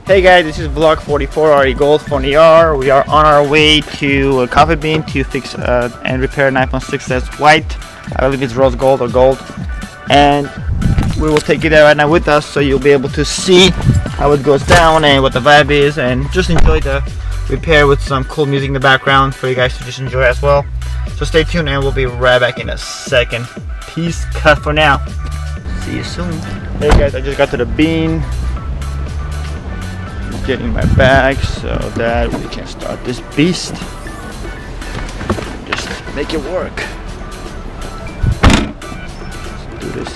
Hey guys, this is vlog 44 RE Gold Phon-Er. We are on our way to a Coffee Bean to fix and repair an iPhone 6s white. I believe it's rose gold or gold. And we will take you there right now with us so you'll be able to see how it goes down and what the vibe is, and just enjoy the repair with some cool music in the background for you guys to just enjoy as well. So stay tuned and we'll be right back in a second. Peace cut for now. See you soon. Hey guys, I just got to the bean. Getting my bag so that we can start this beast. Just make it work. Let's do this.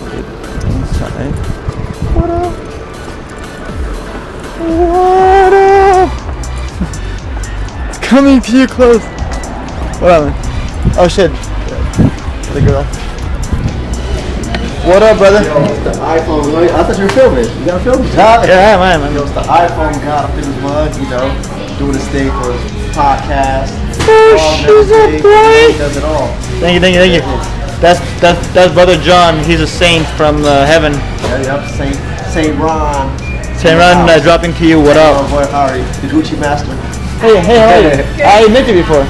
Put it inside. What up? What up? It's coming too close. What happened? Oh shit. The girl. What up, brother? Yo, it's the iPhone. I thought you were filming. You gotta film it. Yeah, man. Yo, it's the iPhone God up in his mug, you know, doing his thing for his podcast. He does it all. Thank you. That's brother John. He's a saint from heaven. Yeah, Saint Ron. Saint Ron dropping to you. What up? Oh boy, Harry, the Gucci master. Hey, how are you? I met you before.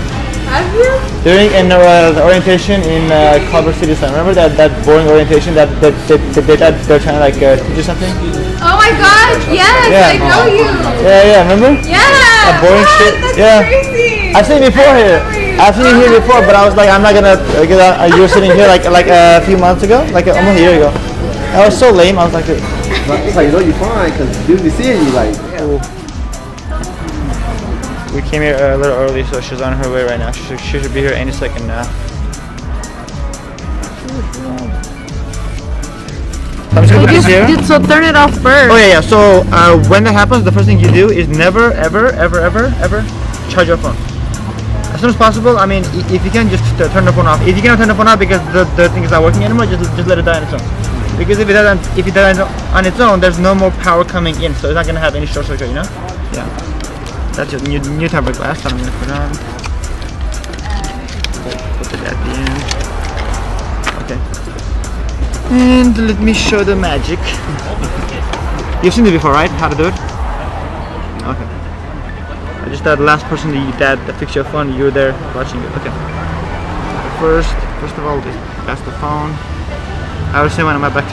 Have you? During the orientation in Culver City, remember that boring orientation that they're trying to like teach you something? Oh my god, yes, Yeah. I know you. Yeah, remember? Yeah. That boring shit. That's Yeah. crazy. I've seen you before here. I've seen you here before, but I was like, I'm not gonna get out. You were sitting here like a few months ago, like almost a year ago. I was so lame. I was like, It's like, you know, you're fine because dudes be seeing you like. cool. We came here a little early, so she's on her way right now. She should be here any second now. I'm just gonna put this here. So turn it off first. Oh yeah. So when that happens, the first thing you do is never, ever charge your phone. As soon as possible. I mean, if you can, just turn the phone off. If you cannot turn the phone off because the thing is not working anymore, just let it die on its own. Because if it dies on its own, there's no more power coming in, so it's not gonna have any short circuit, you know? Yeah. That's your new tempered glass that I'm gonna put on. Put it at the end. Okay. And let me show the magic. You've seen it before, right? How to do it? Okay. I just thought the last person that fixed your phone, you were there watching it. Okay. First of all, that's the phone. I will say when I'm back.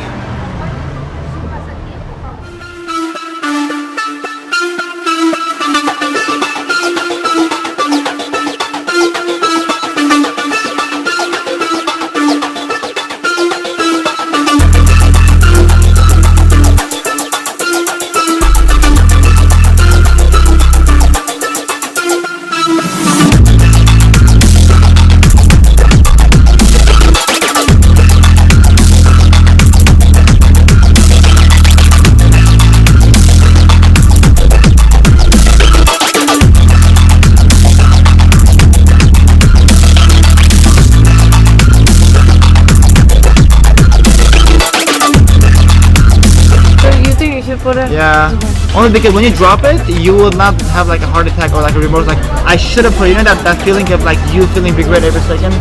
Yeah, only because when you drop it, you will not have like a heart attack or like a remorse. Like I should have put, you know, that feeling of like you feeling regret every second.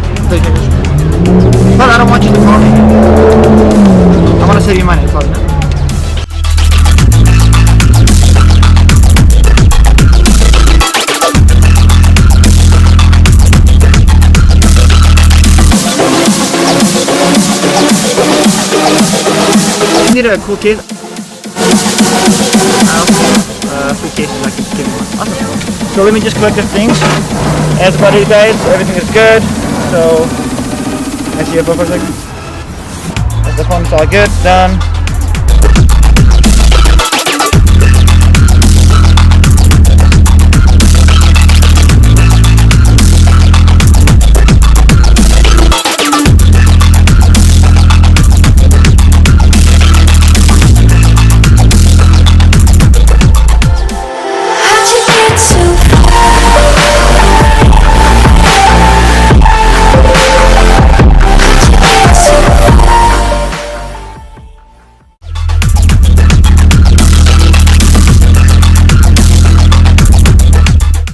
But I don't want you to call me. I want to save you money. That's all, you know? You need a cool case. Free cases I can give you. Awesome. So let me just collect the things. As about it, guys, everything is good. So, can I see your phone for a second? The phone's all good, done.